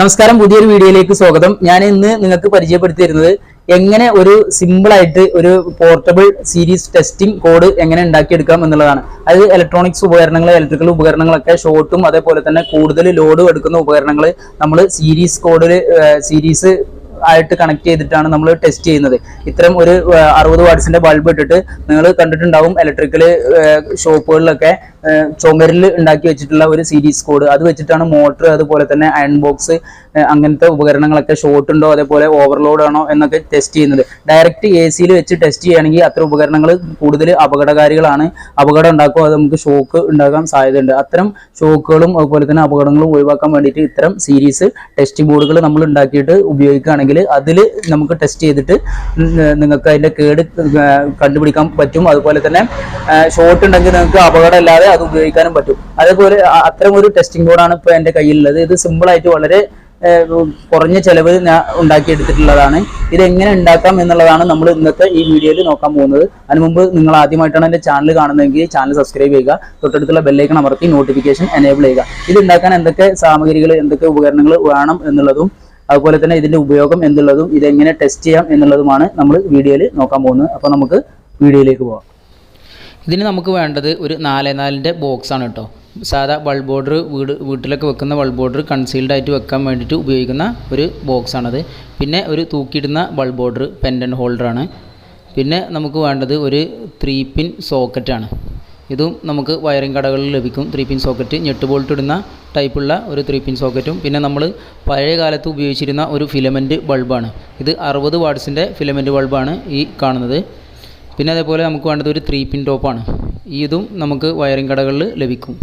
നമസ്കാരം, പുതിയൊരു വീഡിയോയിലേക്ക് സ്വാഗതം. ഞാൻ ഇന്ന് നിങ്ങൾക്ക് പരിചയപ്പെടുത്തി തരുന്നത് എങ്ങനെ ഒരു സിമ്പിൾ ആയിട്ട് ഒരു പോർട്ടബിൾ സീരീസ് ടെസ്റ്റിംഗ് കോഡ് എങ്ങനെ ഉണ്ടാക്കിയെടുക്കാം എന്നുള്ളതാണ്. അത് ഇലക്ട്രോണിക്സ് ഉപകരണങ്ങൾ, ഇലക്ട്രിക്കൽ ഉപകരണങ്ങളൊക്കെ ഷോർട്ടും അതേപോലെ തന്നെ കൂടുതൽ ലോഡും എടുക്കുന്ന ഉപകരണങ്ങൾ നമ്മൾ സീരീസ് കോഡിൽ സീരീസ് ആയിട്ട് കണക്ട് ചെയ്തിട്ടാണ് നമ്മൾ ടെസ്റ്റ് ചെയ്യുന്നത്. ഇത്തരം ഒരു 60 വാട്ട്സിന്റെ ബൾബ് ഇട്ടിട്ട് നിങ്ങൾ കണ്ടിട്ടുണ്ടാവും ഇലക്ട്രിക്കൽ ഷോപ്പുകളിലൊക്കെ ചുമരിൽ ഉണ്ടാക്കി വെച്ചിട്ടുള്ള ഒരു സീരീസ് കോഡ്. അത് വെച്ചിട്ടാണ് മോട്ടർ, അതുപോലെ തന്നെ അയൺ ബോക്സ്, അങ്ങനത്തെ ഉപകരണങ്ങളൊക്കെ ഷോർട്ട് ഉണ്ടോ അതേപോലെ ഓവർലോഡ് ആണോ എന്നൊക്കെ ടെസ്റ്റ് ചെയ്യുന്നത്. ഡയറക്റ്റ് എ സിയിൽ വെച്ച് ടെസ്റ്റ് ചെയ്യുകയാണെങ്കിൽ അത്തരം ഉപകരണങ്ങൾ കൂടുതൽ അപകടകാരികളാണ്, അപകടം ഉണ്ടാക്കും, അത് നമുക്ക് ഷോക്ക് ഉണ്ടാകാൻ സാധ്യതയുണ്ട്. അത്തരം ഷോക്കുകളും അതുപോലെ തന്നെ അപകടങ്ങളും ഒഴിവാക്കാൻ വേണ്ടിയിട്ട് ഇത്തരം സീരീസ് ടെസ്റ്റ് ബോർഡുകൾ നമ്മൾ ഉണ്ടാക്കിയിട്ട് ഉപയോഗിക്കുകയാണെങ്കിൽ അതിൽ നമുക്ക് ടെസ്റ്റ് ചെയ്തിട്ട് നിങ്ങൾക്ക് അതിന്റെ കേട് കണ്ടുപിടിക്കാൻ പറ്റും. അതുപോലെ തന്നെ ഷോർട്ട് ഉണ്ടെങ്കിൽ നിങ്ങൾക്ക് അപകടമില്ലാതെ അത് ഉപയോഗിക്കാനും പറ്റും. അതേപോലെ അത്തരം ഒരു ടെസ്റ്റിംഗ് ബോർഡാണ് ഇപ്പോൾ എൻ്റെ കയ്യിലുള്ളത്. ഇത് സിമ്പിളായിട്ട് വളരെ കുറഞ്ഞ ചെലവ് ഞാൻ ഉണ്ടാക്കിയെടുത്തിട്ടുള്ളതാണ്. ഇതെങ്ങനെ ഉണ്ടാക്കാം എന്നുള്ളതാണ് നമ്മൾ ഇന്നത്തെ ഈ വീഡിയോയിൽ നോക്കാൻ പോകുന്നത്. അതിന് മുമ്പ് നിങ്ങൾ ആദ്യമായിട്ടാണ് എൻ്റെ ചാനൽ കാണുന്നതെങ്കിൽ ചാനൽ സബ്സ്ക്രൈബ് ചെയ്യുക, തൊട്ടടുത്തുള്ള ബെല്ലൈക്കൺ അമർത്തി നോട്ടിഫിക്കേഷൻ എനേബിൾ ചെയ്യുക. ഇത് ഉണ്ടാക്കാൻ എന്തൊക്കെ സാമഗ്രികൾ, എന്തൊക്കെ ഉപകരണങ്ങൾ വേണം എന്നുള്ളതും അതുപോലെ തന്നെ ഇതിന്റെ ഉപയോഗം എന്നുള്ളതും ഇതെങ്ങനെ ടെസ്റ്റ് ചെയ്യാം എന്നുള്ളതുമാണ് നമ്മൾ വീഡിയോയിൽ നോക്കാൻ പോകുന്നത്. അപ്പോൾ നമുക്ക് വീഡിയോയിലേക്ക് പോകാം. ഇതിന് നമുക്ക് വേണ്ടത് ഒരു 4x4 ബോക്സ് ആണ് കേട്ടോ. സാധാ ബൾബ് ബോർഡർ വീട്ടിലൊക്കെ വെക്കുന്ന ബൾബ് ബോർഡർ കൺസീൽഡ് ആയിട്ട് വെക്കാൻ വേണ്ടിയിട്ട് ഉപയോഗിക്കുന്ന ഒരു ബോക്സ് ആണത്. പിന്നെ ഒരു തൂക്കിയിടുന്ന ബൾബ് ബോർഡർ പെൻഡൻ ഹോൾഡറാണ്. പിന്നെ നമുക്ക് വേണ്ടത് ഒരു 3 പിൻ സോക്കറ്റാണ്. ഇതും നമുക്ക് വയറിംഗ് കടകളിൽ ലഭിക്കും. 3 പിൻ സോക്കറ്റ്, ഞെട്ട് ബോൾട്ട് ഇടുന്ന ടൈപ്പുള്ള ഒരു 3 പിൻ സോക്കറ്റും. പിന്നെ നമ്മൾ പഴയ കാലത്ത് ഉപയോഗിച്ചിരുന്ന ഒരു ഫിലമെൻറ്റ് ബൾബാണ്. ഇത് 60 വാട്ട്സിൻ്റെ ഫിലമെൻറ്റ് ബൾബാണ് ഈ കാണുന്നത്. പിന്നെ അതേപോലെ നമുക്ക് വേണ്ടത് ഒരു 3 പിൻ ടോപ്പാണ്. ഇതും നമുക്ക് വയറിംഗ് കടകളിൽ ലഭിക്കും.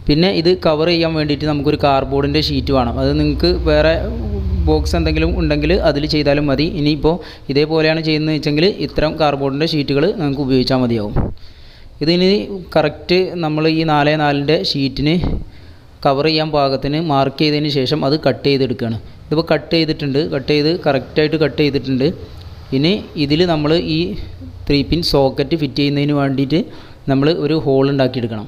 പിന്നെ ഇത് കവർ ചെയ്യാൻ വേണ്ടിയിട്ട് നമുക്കൊരു കാർഡ്ബോർഡിൻ്റെ ഷീറ്റ് വേണം. അത് നിങ്ങൾക്ക് വേറെ ബോക്സ് എന്തെങ്കിലും ഉണ്ടെങ്കിൽ അതിൽ ചെയ്താലും മതി. ഇനിയിപ്പോൾ ഇതേപോലെയാണ് ചെയ്യുന്നത് വെച്ചെങ്കിൽ ഇത്തരം കാർഡ്ബോർഡിൻ്റെ ഷീറ്റുകൾ നമുക്ക് ഉപയോഗിച്ചാൽ മതിയാവും. ഇതിന് കറക്റ്റ് നമ്മൾ ഈ 4x4 ഷീറ്റിന് കവർ ചെയ്യാൻ പാകത്തിന് മാർക്ക് ചെയ്തതിന് ശേഷം അത് കട്ട് ചെയ്തെടുക്കുകയാണ്. ഇതിപ്പോൾ കട്ട് കറക്റ്റായിട്ട് കട്ട് ചെയ്തിട്ടുണ്ട്. ഇനി ഇതിൽ നമ്മൾ ഈ 3 പിൻ സോക്കറ്റ് ഫിറ്റ് ചെയ്യുന്നതിന് വേണ്ടിയിട്ട് നമ്മൾ ഒരു ഹോൾ ഉണ്ടാക്കിയെടുക്കണം.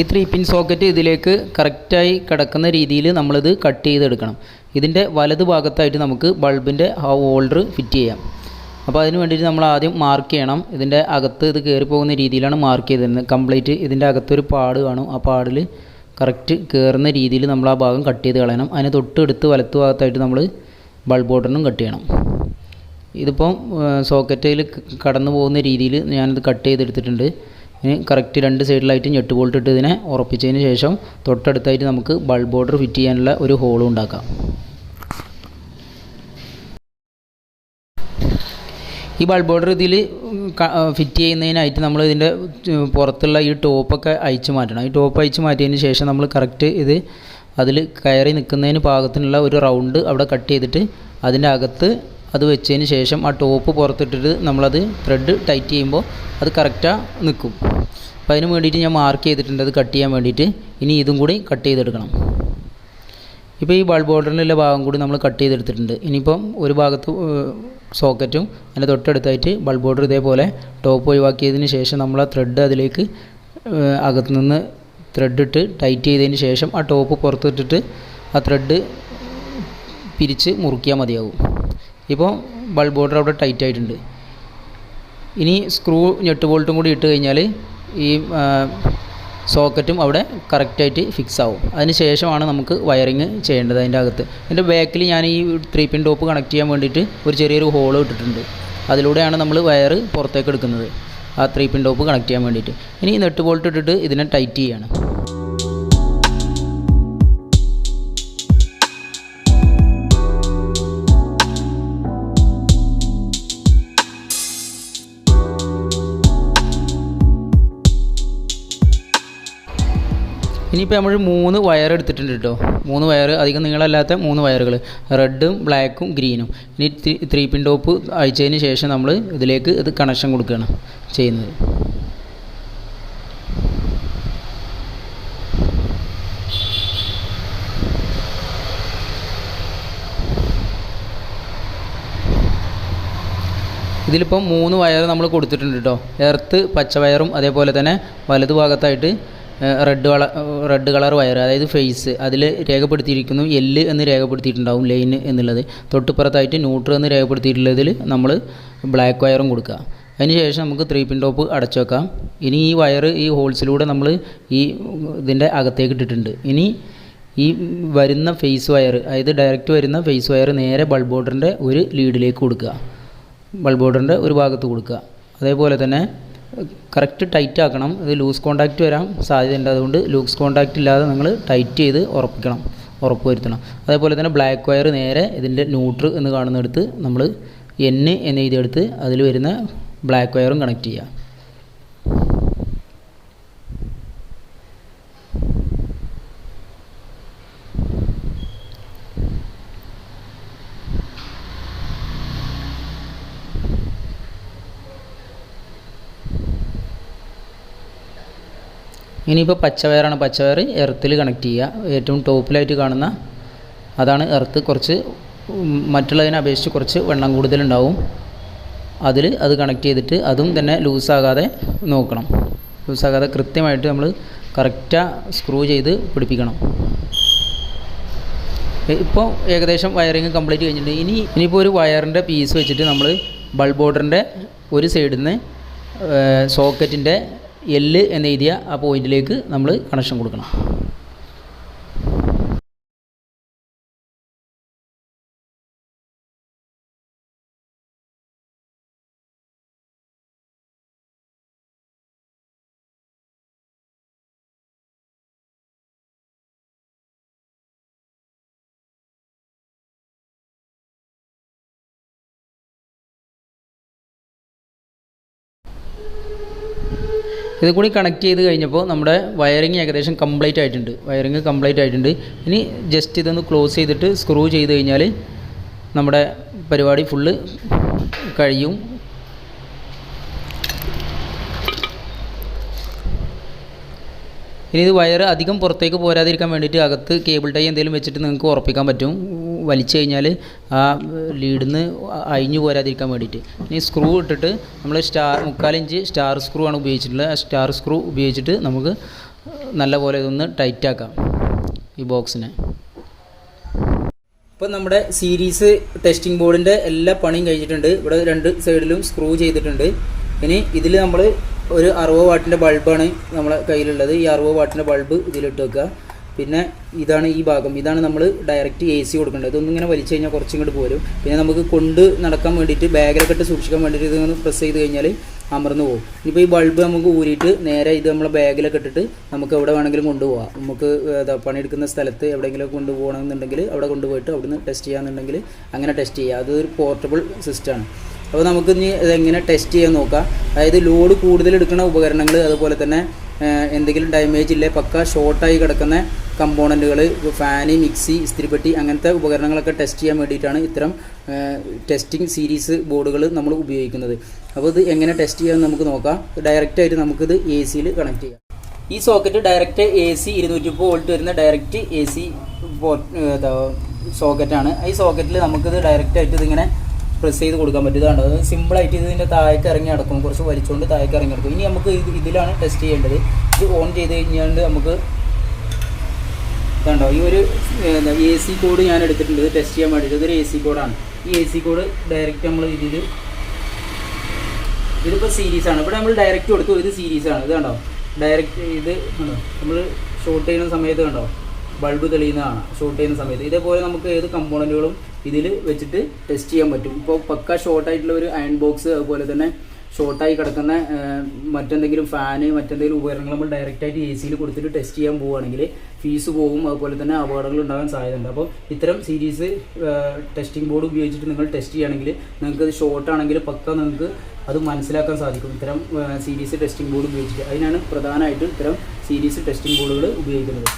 ഈ 3 പിൻ സോക്കറ്റ് ഇതിലേക്ക് കറക്റ്റായി കിടക്കുന്ന രീതിയിൽ നമ്മളിത് കട്ട് ചെയ്തെടുക്കണം. ഇതിൻ്റെ വലത് ഭാഗത്തായിട്ട് നമുക്ക് ബൾബിൻ്റെ ഹോൾഡർ ഫിറ്റ് ചെയ്യാം. അപ്പോൾ അതിന് വേണ്ടിയിട്ട് നമ്മൾ ആദ്യം മാർക്ക് ചെയ്യണം. ഇതിൻ്റെ അകത്ത് ഇത് കയറിപ്പോകുന്ന രീതിയിലാണ് മാർക്ക് ചെയ്തിരുന്നത്. കംപ്ലീറ്റ് ഇതിൻ്റെ അകത്തൊരു പാട് കാണും. ആ പാടിൽ കറക്റ്റ് കയറുന്ന രീതിയിൽ നമ്മൾ ആ ഭാഗം കട്ട് ചെയ്ത് കളയണം. അതിന് തൊട്ടെടുത്ത് വലത്ത് ഭാഗത്തായിട്ട് നമ്മൾ ബൾബ് ബോർഡറിനും കട്ട് ചെയ്യണം. ഇതിപ്പം സോക്കറ്റിൽ കടന്നു പോകുന്ന രീതിയിൽ ഞാനിത് കട്ട് ചെയ്തെടുത്തിട്ടുണ്ട്. ഇനി കറക്റ്റ് 2 സൈഡിലായിട്ട് ഞെട്ട് ബോൾട്ട് ഇട്ട് ഇതിനെ ഉറപ്പിച്ചതിന് ശേഷം തൊട്ടടുത്തായിട്ട് നമുക്ക് ബൾബ് ബോർഡർ ഫിറ്റ് ചെയ്യാനുള്ള ഒരു ഹോളും ഉണ്ടാക്കാം. ഈ ബൾബ് ബോർഡർ ഇതിൽ ഫിറ്റ് ചെയ്യുന്നതിനായിട്ട് നമ്മൾ ഇതിൻ്റെ പുറത്തുള്ള ഈ ടോപ്പൊക്കെ അഴിച്ചു മാറ്റണം. ഈ ടോപ്പ് അഴിച്ചു മാറ്റിയതിന് ശേഷം നമ്മൾ കറക്റ്റ് ഇത് അതിൽ കയറി നിൽക്കുന്നതിന് പാകത്തിനുള്ള ഒരു റൗണ്ട് അവിടെ കട്ട് ചെയ്തിട്ട് അതിൻ്റെ അകത്ത് അത് വെച്ചതിന് ശേഷം ആ ടോപ്പ് പുറത്തിട്ടിട്ട് നമ്മളത് ത്രെഡ് ടൈറ്റ് ചെയ്യുമ്പോൾ അത് കറക്റ്റാണ് നിൽക്കും. അപ്പോൾ അതിന് വേണ്ടിയിട്ട് ഞാൻ മാർക്ക് ചെയ്തിട്ടുണ്ട് അത് കട്ട് ചെയ്യാൻ വേണ്ടിയിട്ട്. ഇനി ഇതും കൂടി കട്ട് ചെയ്തെടുക്കണം. ഇപ്പോൾ ഈ ബൾബ് ബോർഡറിലുള്ള ഭാഗം കൂടി നമ്മൾ കട്ട് ചെയ്തെടുത്തിട്ടുണ്ട്. ഇനിയിപ്പം ഒരു ഭാഗത്ത് സോക്കറ്റും അതിൻ്റെ തൊട്ടടുത്തായിട്ട് ബൾബ് ബോർഡർ ഇതേപോലെ ടോപ്പ് ഒഴിവാക്കിയതിന് ശേഷം നമ്മൾ ആ ത്രെഡ് അതിലേക്ക് അകത്തു നിന്ന് ത്രെഡ് ഇട്ട് ടൈറ്റ് ചെയ്തതിന് ശേഷം ആ ടോപ്പ് പുറത്തിട്ടിട്ട് ആ ത്രെഡ് പിരിച്ച് മുറുക്കിയാൽ മതിയാവും. ഇപ്പോൾ ബൾബ് ബോർഡർ അവിടെ ടൈറ്റ് ആയിട്ടുണ്ട്. ഇനി സ്ക്രൂ ഞെട്ട് ബോൾട്ടും കൂടി ഇട്ട് കഴിഞ്ഞാൽ ഈ സോക്കറ്റും അവിടെ കറക്റ്റായിട്ട് ഫിക്സ് ആവും. അതിന് ശേഷമാണ് നമുക്ക് വയറിങ് ചെയ്യേണ്ടത്. അതിൻ്റെ അകത്ത് എൻ്റെ ബാക്കിൽ ഞാൻ ഈ 3 പിൻ ടോപ്പ് കണക്ട് ചെയ്യാൻ വേണ്ടിയിട്ട് ഒരു ചെറിയൊരു ഹോൾ ഇട്ടിട്ടുണ്ട്. അതിലൂടെയാണ് നമ്മൾ വയർ പുറത്തേക്ക് എടുക്കുന്നത്, ആ 3 പിൻ ടോപ്പ് കണക്ട് ചെയ്യാൻ വേണ്ടിയിട്ട്. ഇനി ഞെട്ട് ബോൾട്ട് ഇട്ടിട്ട് ഇതിനെ ടൈറ്റ് ചെയ്യാണ്. ഇനിയിപ്പോൾ നമ്മൾ 3 വയർ എടുത്തിട്ടുണ്ട് കേട്ടോ. 3 വയർ, അധികം നീളമല്ലാത്ത 3 വയറുകൾ, റെഡും ബ്ലാക്കും ഗ്രീനും. ഇനി 3 പിൻ ടോപ്പ് അയച്ചതിന് ശേഷം നമ്മൾ ഇതിലേക്ക് ഇത് കണക്ഷൻ കൊടുക്കുകയാണ് ചെയ്യുന്നത്. ഇതിലിപ്പം 3 വയർ നമ്മൾ കൊടുത്തിട്ടുണ്ട് കേട്ടോ. എർത്ത് പച്ച വയറും അതേപോലെ തന്നെ വലതു ഭാഗത്തായിട്ട് റെഡ് കളർ വയർ, അതായത് ഫേസ്, അതിൽ രേഖപ്പെടുത്തിയിരിക്കുന്നു എല്ല് എന്ന് രേഖപ്പെടുത്തിയിട്ടുണ്ടാവും ലൈൻ എന്നുള്ളത്. തൊട്ടുപുറത്തായിട്ട് ന്യൂട്രൽ എന്ന് രേഖപ്പെടുത്തിയിട്ടുള്ളതിൽ നമ്മൾ ബ്ലാക്ക് വയറും കൊടുക്കുക. അതിനുശേഷം നമുക്ക് 3 പിൻ ടോപ്പ് അടച്ചു വെക്കാം. ഇനി ഈ വയർ ഈ ഹോൾസിലൂടെ നമ്മൾ ഈ ഇതിൻ്റെ അകത്തേക്ക് ഇട്ടിട്ടുണ്ട്. ഇനി ഈ വരുന്ന ഫേസ് വയർ, അതായത് ഡയറക്റ്റ് വരുന്ന ഫേസ് വയർ നേരെ ബൾബ് ഹോൾഡറിൻ്റെ ഒരു ലീഡിലേക്ക് കൊടുക്കുക, ബൾബ് ഹോൾഡറിൻ്റെ ഒരു ഭാഗത്ത് കൊടുക്കുക. അതേപോലെ തന്നെ കറക്റ്റ് ടൈറ്റ് ആക്കണം. ഇത് ലൂസ് കോണ്ടാക്റ്റ് വരാൻ സാധ്യതയുണ്ട്, അതുകൊണ്ട് ലൂസ് കോണ്ടാക്റ്റ് ഇല്ലാതെ നിങ്ങൾ ടൈറ്റ് ചെയ്ത് ഉറപ്പ് വരുത്തണം. അതേപോലെ തന്നെ ബ്ലാക്ക് വയർ നേരെ ഇതിൻ്റെ ന്യൂട്രൽ എന്ന് കാണുന്നിടത്ത് നമ്മൾ N എന്ന് എഴുതിയെടുത്ത് അതിൽ വരുന്ന ബ്ലാക്ക് വയറും കണക്ട് ചെയ്യുക. ഇനിയിപ്പോൾ പച്ചവയറാണ്, പച്ചവയർ എർത്തിൽ കണക്ട് ചെയ്യുക. ഏറ്റവും ടോപ്പിലായിട്ട് കാണുന്ന അതാണ് എർത്ത്. കുറച്ച് മറ്റുള്ളതിനെ അപേക്ഷിച്ച് കുറച്ച് വെള്ളം കൂടുതലുണ്ടാവും അത് കണക്ട് ചെയ്തിട്ട് അതും തന്നെ ലൂസാകാതെ നോക്കണം. ലൂസാകാതെ കൃത്യമായിട്ട് നമ്മൾ കറക്റ്റാ സ്ക്രൂ ചെയ്ത് പിടിപ്പിക്കണം. ഇപ്പോൾ ഏകദേശം വയറിങ് കംപ്ലീറ്റ് കഴിഞ്ഞിട്ടുണ്ട്. ഇനിയിപ്പോൾ ഒരു വയറിൻ്റെ പീസ് വെച്ചിട്ട് നമ്മൾ ബൾബ് ഹോൾഡറിൻ്റെ ഒരു സൈഡിൽ നിന്ന് സോക്കറ്റിൻ്റെ L എന്ന് എഴുതിയ ആ പോയിന്റിലേക്ക് നമ്മൾ കണക്ഷൻ കൊടുക്കണം. ഇത് കൂടി കണക്ട് ചെയ്ത് കഴിഞ്ഞപ്പോൾ നമ്മുടെ വയറിങ് ഏകദേശം കംപ്ലീറ്റ് ആയിട്ടുണ്ട്. ഇനി ജസ്റ്റ് ഇതൊന്ന് ക്ലോസ് ചെയ്തിട്ട് സ്ക്രൂ ചെയ്ത് കഴിഞ്ഞാൽ നമ്മുടെ പരിപാടി ഫുള്ള് കഴിയും. ഇനി ഇത് വയർ അധികം പുറത്തേക്ക് പോരാതിരിക്കാൻ വേണ്ടിയിട്ട് അകത്ത് കേബിൾ ടൈ എന്തെങ്കിലും വെച്ചിട്ട് നിങ്ങൾക്ക് ഉറപ്പിക്കാൻ പറ്റും. വലിച്ചു കഴിഞ്ഞാൽ ആ ലീഡിൽ നിന്ന് അഴിഞ്ഞു പോരാതിരിക്കാൻ വേണ്ടിയിട്ട്. ഇനി സ്ക്രൂ ഇട്ടിട്ട് നമ്മൾ 3/4 ഇഞ്ച് സ്റ്റാർ സ്ക്രൂ ആണ് ഉപയോഗിച്ചിട്ടുള്ളത്. ആ സ്റ്റാർ സ്ക്രൂ ഉപയോഗിച്ചിട്ട് നമുക്ക് നല്ലപോലെ ഇതൊന്ന് ടൈറ്റാക്കാം ഈ ബോക്സിനെ. ഇപ്പോൾ നമ്മുടെ സീരീസ് ടെസ്റ്റിംഗ് ബോർഡിൻ്റെ എല്ലാ പണിയും കഴിഞ്ഞിട്ടുണ്ട്. ഇവിടെ 2 സൈഡിലും സ്ക്രൂ ചെയ്തിട്ടുണ്ട്. ഇനി ഇതിൽ നമ്മൾ ഒരു 60 വാട്ടിൻ്റെ ബൾബാണ് നമ്മളെ കയ്യിലുള്ളത്. ഈ 60 വാട്ടിൻ്റെ ബൾബ് ഇതിലിട്ട് വെക്കുക. പിന്നെ ഇതാണ് ഈ ഭാഗം, ഇതാണ് നമ്മൾ ഡയറക്റ്റ് AC കൊടുക്കേണ്ടത്. ഇതൊന്നും ഇങ്ങനെ വലിച്ചു കഴിഞ്ഞാൽ കുറച്ചിങ്ങോട്ട് പോരും. പിന്നെ നമുക്ക് കൊണ്ട് നടക്കാൻ വേണ്ടിയിട്ട് ബാഗിലൊക്കെ ഇട്ട് സൂക്ഷിക്കാൻ വേണ്ടിയിട്ട് ഇതൊന്ന് പ്രസ് ചെയ്ത് കഴിഞ്ഞാൽ അമർന്നു പോകും. ഇനിയിപ്പോൾ ഈ ബൾബ് നമുക്ക് ഊരിയിട്ട് നേരെ ഇത് നമ്മളെ ബാഗിലൊക്കെ ഇട്ടിട്ട് നമുക്ക് എവിടെ വേണമെങ്കിലും കൊണ്ടുപോകാം. നമുക്ക് പണിയെടുക്കുന്ന സ്ഥലത്ത് എവിടെയെങ്കിലും കൊണ്ടുപോകണമെന്നുണ്ടെങ്കിൽ അവിടെ കൊണ്ടുപോയിട്ട് അവിടുന്ന് ടെസ്റ്റ് ചെയ്യാമെന്നുണ്ടെങ്കിൽ അങ്ങനെ ടെസ്റ്റ് ചെയ്യുക. അതൊരു പോർട്ടബിൾ സിസ്റ്റമാണ്. അപ്പോൾ നമുക്ക് ഇനി ഇതെങ്ങനെ ടെസ്റ്റ് ചെയ്യാൻ നോക്കാം. അതായത് ലോഡ് കൂടുതൽ എടുക്കുന്ന ഉപകരണങ്ങൾ, അതുപോലെ തന്നെ എന്തെങ്കിലും ഡാമേജ് ഇല്ലേ പക്ക ഷോർട്ടായി കിടക്കുന്ന കമ്പോണൻറ്റുകൾ, ഫാന്, മിക്സി, ഇസ്തിരിപ്പെട്ടി, അങ്ങനത്തെ ഉപകരണങ്ങളൊക്കെ ടെസ്റ്റ് ചെയ്യാൻ വേണ്ടിയിട്ടാണ് ഇത്തരം ടെസ്റ്റിംഗ് സീരീസ് ബോർഡുകൾ നമ്മൾ ഉപയോഗിക്കുന്നത്. അപ്പോൾ ഇത് എങ്ങനെ ടെസ്റ്റ് ചെയ്യാമെന്ന് നമുക്ക് നോക്കാം. ഡയറക്റ്റായിട്ട് നമുക്കിത് AC കണക്ട് ചെയ്യാം. ഈ സോക്കറ്റ് ഡയറക്റ്റ് AC 230 വോൾട്ട് വരുന്ന ഡയറക്റ്റ് AC സോക്കറ്റാണ്. ഈ സോക്കറ്റിൽ നമുക്കിത് ഡയറക്റ്റായിട്ട് ഇതിങ്ങനെ പ്രസ് ചെയ്ത് കൊടുക്കാൻ പറ്റും. ഇതാണ് സിമ്പിളായിട്ട് ഇതിൻ്റെ താഴേക്ക് ഇറങ്ങി നടക്കും. കുറച്ച് വലിച്ചുകൊണ്ട് താഴേക്ക് ഇറങ്ങി നടക്കും. ഇനി നമുക്ക് ഇതിലാണ് ടെസ്റ്റ് ചെയ്യേണ്ടത്. ഇത് ഓൺ ചെയ്ത് കഴിഞ്ഞാൽ നമുക്ക് ഇതുണ്ടോ ഈ ഒരു AC കോഡ് ഞാൻ എടുത്തിട്ടുണ്ട് ഇത് ടെസ്റ്റ് ചെയ്യാൻ വേണ്ടിയിട്ട്. ഇതൊരു AC കോഡാണ്. ഈ AC കോഡ് ഡയറക്റ്റ് നമ്മൾ ഇതിപ്പോൾ സീരീസാണ്. ഇവിടെ നമ്മൾ ഡയറക്റ്റ് കൊടുത്തു. ഇത് സീരീസാണ്. ഇത് കണ്ടോ ഡയറക്റ്റ് ഇത് കണ്ടോ നമ്മൾ ഷോർട്ട് ചെയ്യുന്ന സമയത്ത് കണ്ടോ ബൾബ് തെളിയുന്നതാണ് ഷോർട്ട് ചെയ്യുന്ന സമയത്ത്. ഇതേപോലെ നമുക്ക് ഏത് കമ്പോണൻറ്റുകളും ഇതിൽ വെച്ചിട്ട് ടെസ്റ്റ് ചെയ്യാൻ പറ്റും. ഇപ്പോൾ പക്ക ഷോർട്ടായിട്ടുള്ള ഒരു അയൺ ബോക്സ്, അതുപോലെ തന്നെ ഷോർട്ടായി കിടക്കുന്ന മറ്റെന്തെങ്കിലും ഫാന്, മറ്റെന്തെങ്കിലും ഉപകരണങ്ങൾ നമ്മൾ ഡയറക്റ്റായിട്ട് AC കൊടുത്തിട്ട് ടെസ്റ്റ് ചെയ്യാൻ പോവുകയാണെങ്കിൽ ഫീസ് പോകും, അതുപോലെ തന്നെ അപകടങ്ങൾ ഉണ്ടാകാൻ സാധ്യതയുണ്ട്. അപ്പോൾ ഇത്തരം സീരീസ് ടെസ്റ്റിംഗ് ബോർഡ് ഉപയോഗിച്ചിട്ട് നിങ്ങൾ ടെസ്റ്റ് ചെയ്യുകയാണെങ്കിൽ നിങ്ങൾക്ക് അത് ഷോർട്ടാണെങ്കിൽ പക്ക നിങ്ങൾക്ക് അത് മനസ്സിലാക്കാൻ സാധിക്കും ഇത്തരം സീരീസ് ടെസ്റ്റിംഗ് ബോർഡ് ഉപയോഗിച്ചിട്ട്. അതിനാണ് പ്രധാനമായിട്ട് ഇത്തരം സീരീസ് ടെസ്റ്റിംഗ് ബോർഡുകൾ ഉപയോഗിക്കുന്നത്.